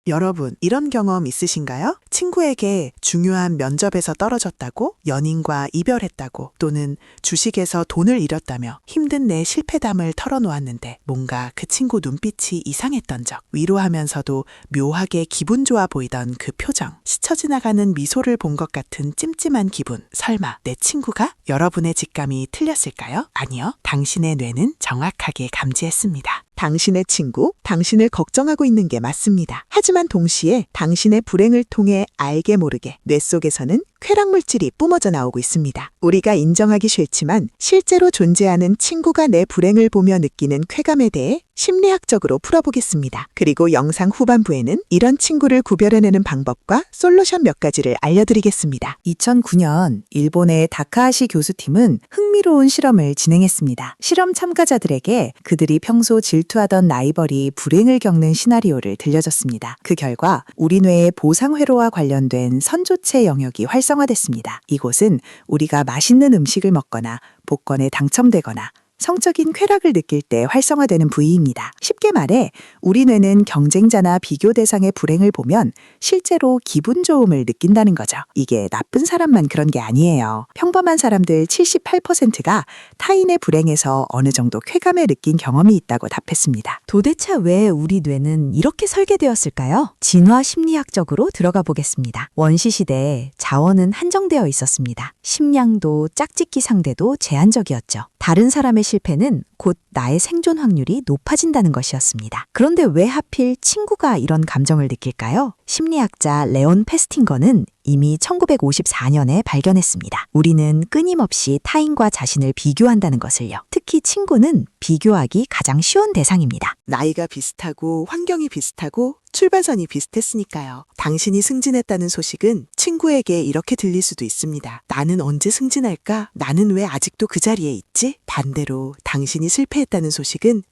여러분, 이런 경험 있으신가요? 친구에게 중요한 면접에서 떨어졌다고, 연인과 이별했다고, 또는 주식에서 돈을 잃었다며 힘든 내 실패담을 털어놓았는데 뭔가 그 친구 눈빛이 이상했던 적, 위로하면서도 묘하게 기분 좋아 보이던 그 표정, 스쳐 지나가는 미소를 본 것 같은 찜찜한 기분, 설마 내 친구가? 여러분의 직감이 틀렸을까요? 아니요, 당신의 뇌는 정확하게 감지했습니다. 당신의 친구, 당신을 걱정하고 있는 게 맞습니다. 하지만 동시에 당신의 불행을 통해 알게 모르게 뇌 속에서는 쾌락 물질이 뿜어져 나오고 있습니다. 우리가 인정하기 싫지만 실제로 존재하는 친구가 내 불행을 보며 느끼는 쾌감에 대해 심리학적으로 풀어보겠습니다. 그리고 영상 후반부에는 이런 친구를 구별해내는 방법과 솔루션 몇 가지를 알려드리겠습니다. 2009년 일본의 다카하시 교수팀은 흥미로운 실험을 진행했습니다. 실험 참가자들에게 그들이 평소 질투하던 라이벌이 불행을 겪는 시나리오를 들려줬습니다. 그 결과 우리 뇌의 보상회로와 관련된 선조체 영역이 활성화됐습니다. 이곳은 우리가 맛있는 음식을 먹거나 복권에 당첨되거나 성적인 쾌락을 느낄 때 활성화되는 부위입니다. 쉽게 말해 우리 뇌는 경쟁자나 비교 대상의 불행을 보면 실제로 기분 좋음을 느낀다는 거죠. 이게 나쁜 사람만 그런 게 아니에요. 평범한 사람들 78%가 타인의 불행에서 어느 정도 쾌감을 느낀 경험이 있다고 답했습니다. 도대체 왜 우리 뇌는 이렇게 설계되었을까요? 진화 심리학적으로 들어가 보겠습니다. 원시시대에 자원은 한정되어 있었습니다. 식량도 짝짓기 상대도 제한적이었죠. 다른 사람의 실패는 곧 나의 생존 확률이 높아진다는 것이었습니다. 그런데 왜 하필 친구가 이런 감정을 느낄까요? 심리학자 레온 페스팅거는 이미 1954년에 발견했습니다. 우리는 끊임없이 타인과 자신을 비교한다는 것을요. 특히 친구는 비교하기 가장 쉬운 대상입니다. 나이가 비슷하고 환경이 비슷하고 출발선이 비슷했으니까요. 당신이 승진했다는 소식은 친구에게 이렇게 들릴 수도 있습니다. 나는 언제 승진할까? 나는 왜 아직도 그 자리에 있지? 반대로 당신이 실패했다는 소식은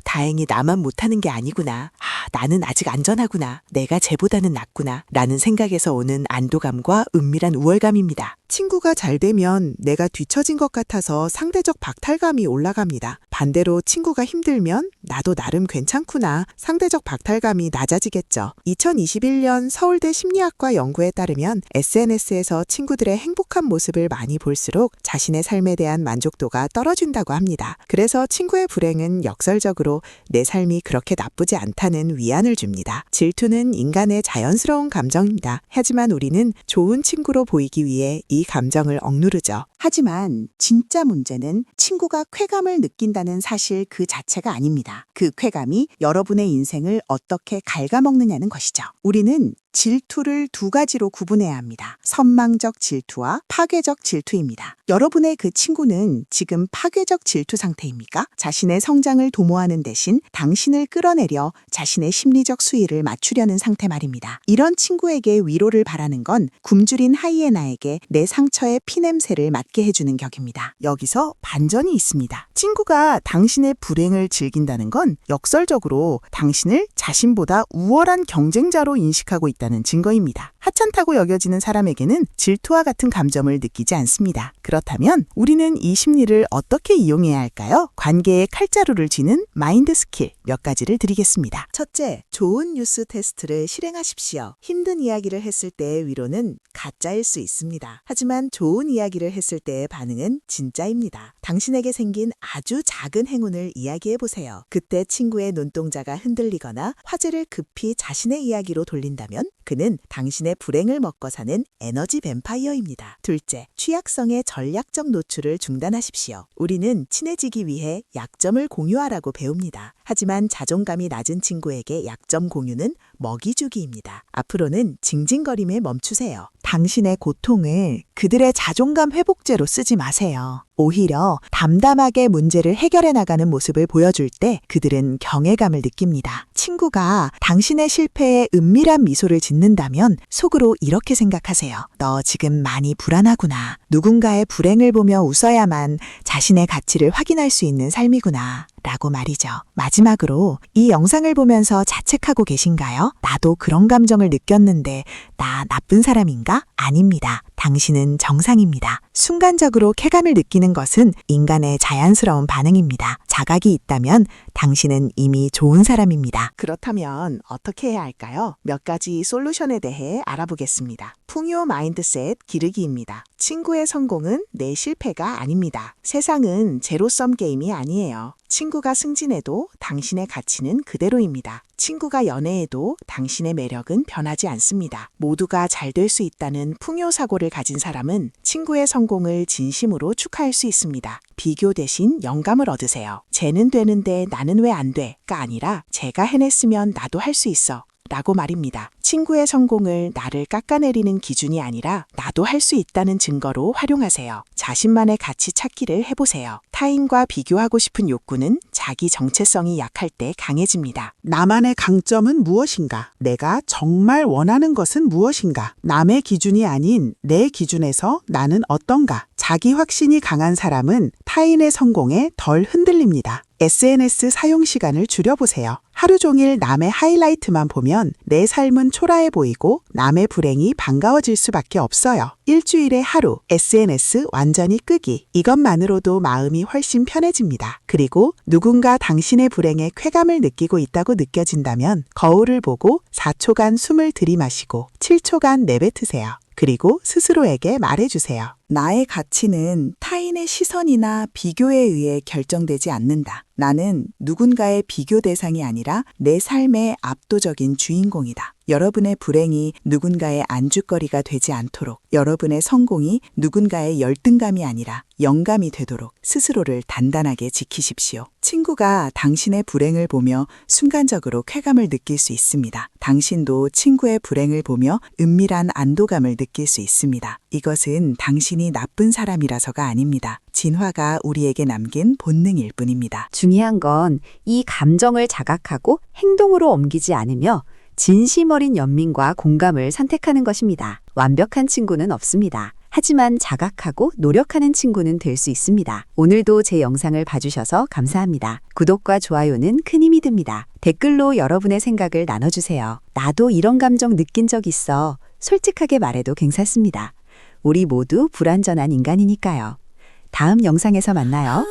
다행히 나만 못하는 게 아니구나. 나는 아직 안전하구나. 내가 쟤보다는 낫구나. 라는 생각에서 오는 안도감과 은밀한 우월감입니다. 친구가 잘 되면 내가 뒤처진 것 같아서 상대적 박탈감이 올라갑니다. 반대로 친구가 힘들면 나도 나름 괜찮구나. 상대적 박탈감이 낮아지겠죠. 2021년 서울대 심리학과 연구에 따르면 SNS에서 친구들의 행복한 모습을 많이 볼수록 자신의 삶에 대한 만족도가 떨어진다고 합니다. 그래서 친구의 불행은 역설적으로 내 삶이 그렇게 나쁘지 않다는 위안을 줍니다. 질투는 인간의 자연스러운 감정입니다. 하지만 우리는 좋은 친구로 보이기 위해 이 감정을 억누르죠. 하지만 진짜 문제는 친구가 쾌감을 느낀다는 사실 그 자체가 아닙니다. 그 쾌감이 여러분의 인생을 어떻게 갉아먹느냐는 것이죠. 우리는 질투를 두 가지로 구분해야 합니다. 선망적 질투와 파괴적 질투입니다. 여러분의 그 친구는 지금 파괴적 질투 상태입니까? 자신의 성장을 도모하는 대신 당신을 끌어내려 자신의 심리적 수위를 맞추려는 상태 말입니다. 이런 친구에게 위로를 바라는 건 굶주린 하이에나에게 내 상처의 피냄새를 맡게 해주는 격입니다. 여기서 반전이 있습니다. 친구가 당신의 불행을 즐긴다는 건 역설적으로 당신을 자신보다 우월한 경쟁자로 인식하고 있다는 증거입니다. 하찮다고 여겨지는 사람에게는 질투와 같은 감정을 느끼지 않습니다. 그렇다면 우리는 이 심리를 어떻게 이용해야 할까요? 관계의 칼자루를 쥐는 마인드 스킬 몇 가지를 드리겠습니다. 첫째, 좋은 뉴스 테스트를 실행하십시오. 힘든 이야기를 했을 때의 위로는 가짜일 수 있습니다. 하지만 좋은 이야기를 했을 때의 반응은 진짜입니다. 당신에게 생긴 아주 작은 행운을 이야기해보세요. 그때 친구의 눈동자가 흔들리거나 화제를 급히 자신의 이야기로 돌린다면 그는 당신의 불행을 먹고 사는 에너지 뱀파이어입니다. 둘째, 취약성의 전략적 노출을 중단하십시오. 우리는 친해지기 위해 약점을 공유하라고 배웁니다. 하지만 자존감이 낮은 친구에게 약점 공유는 먹이주기입니다. 앞으로는 징징거림에 멈추세요. 당신의 고통을 그들의 자존감 회복제로 쓰지 마세요. 오히려 담담하게 문제를 해결해 나가는 모습을 보여줄 때 그들은 경외감을 느낍니다. 친구가 당신의 실패에 은밀한 미소를 짓는다면 속으로 이렇게 생각하세요. 너 지금 많이 불안하구나. 누군가의 불행을 보며 웃어야만 자신의 가치를 확인할 수 있는 삶이구나. 라고 말이죠. 마지막으로 이 영상을 보면서 자책하고 계신가요? 나도 그런 감정을 느꼈는데 나 나쁜 사람인가? 아닙니다. 당신은 정상입니다. 순간적으로 쾌감을 느끼는 것은 인간의 자연스러운 반응입니다. 자각이 있다면 당신은 이미 좋은 사람입니다. 그렇다면 어떻게 해야 할까요? 몇 가지 솔루션에 대해 알아보겠습니다. 풍요 마인드셋 기르기입니다. 친구의 성공은 내 실패가 아닙니다. 세상은 제로섬 게임이 아니에요. 친구가 승진해도 당신의 가치는 그대로입니다. 친구가 연애해도 당신의 매력은 변하지 않습니다. 모두가 잘 될 수 있다는 풍요 사고를 가진 사람은 친구의 성공을 진심으로 축하할 수 있습니다. 비교 대신 영감을 얻으세요. 쟤는 되는데 나는 왜 안 돼?가 아니라 제가 해냈으면 나도 할 수 있어. 라고 말입니다. 친구의 성공을 나를 깎아내리는 기준이 아니라 나도 할 수 있다는 증거로 활용하세요. 자신만의 가치 찾기를 해보세요. 타인과 비교하고 싶은 욕구는 자기 정체성이 약할 때 강해집니다. 나만의 강점은 무엇인가? 내가 정말 원하는 것은 무엇인가? 남의 기준이 아닌 내 기준에서 나는 어떤가? 자기 확신이 강한 사람은 타인의 성공에 덜 흔들립니다. SNS 사용 시간을 줄여보세요. 하루 종일 남의 하이라이트만 보면 내 삶은 초라해 보이고 남의 불행이 반가워질 수밖에 없어요. 일주일에 하루 SNS 완전히 끄기. 이것만으로도 마음이 훨씬 편해집니다. 그리고 누군가 당신의 불행에 쾌감을 느끼고 있다고 느껴진다면 거울을 보고 4초간 숨을 들이마시고 7초간 내뱉으세요. 그리고 스스로에게 말해주세요. 나의 가치는 타인의 시선이나 비교에 의해 결정되지 않는다. 나는 누군가의 비교 대상이 아니라 내 삶의 압도적인 주인공이다. 여러분의 불행이 누군가의 안주거리가 되지 않도록, 여러분의 성공이 누군가의 열등감이 아니라 영감이 되도록 스스로를 단단하게 지키십시오. 친구가 당신의 불행을 보며 순간적으로 쾌감을 느낄 수 있습니다. 당신도 친구의 불행을 보며 은밀한 안도감을 느낄 수 있습니다. 이것은 당신이 나쁜 사람이라서가 아닙니다. 진화가 우리에게 남긴 본능일 뿐입니다. 중요한 건 이 감정을 자각하고 행동으로 옮기지 않으며 진심 어린 연민과 공감을 선택하는 것입니다. 완벽한 친구는 없습니다. 하지만 자각하고 노력하는 친구는 될 수 있습니다. 오늘도 제 영상을 봐주셔서 감사합니다. 구독과 좋아요는 큰 힘이 됩니다. 댓글로 여러분의 생각을 나눠주세요. 나도 이런 감정 느낀 적 있어. 솔직하게 말해도 괜찮습니다. 우리 모두 불완전한 인간이니까요. 다음 영상에서 만나요.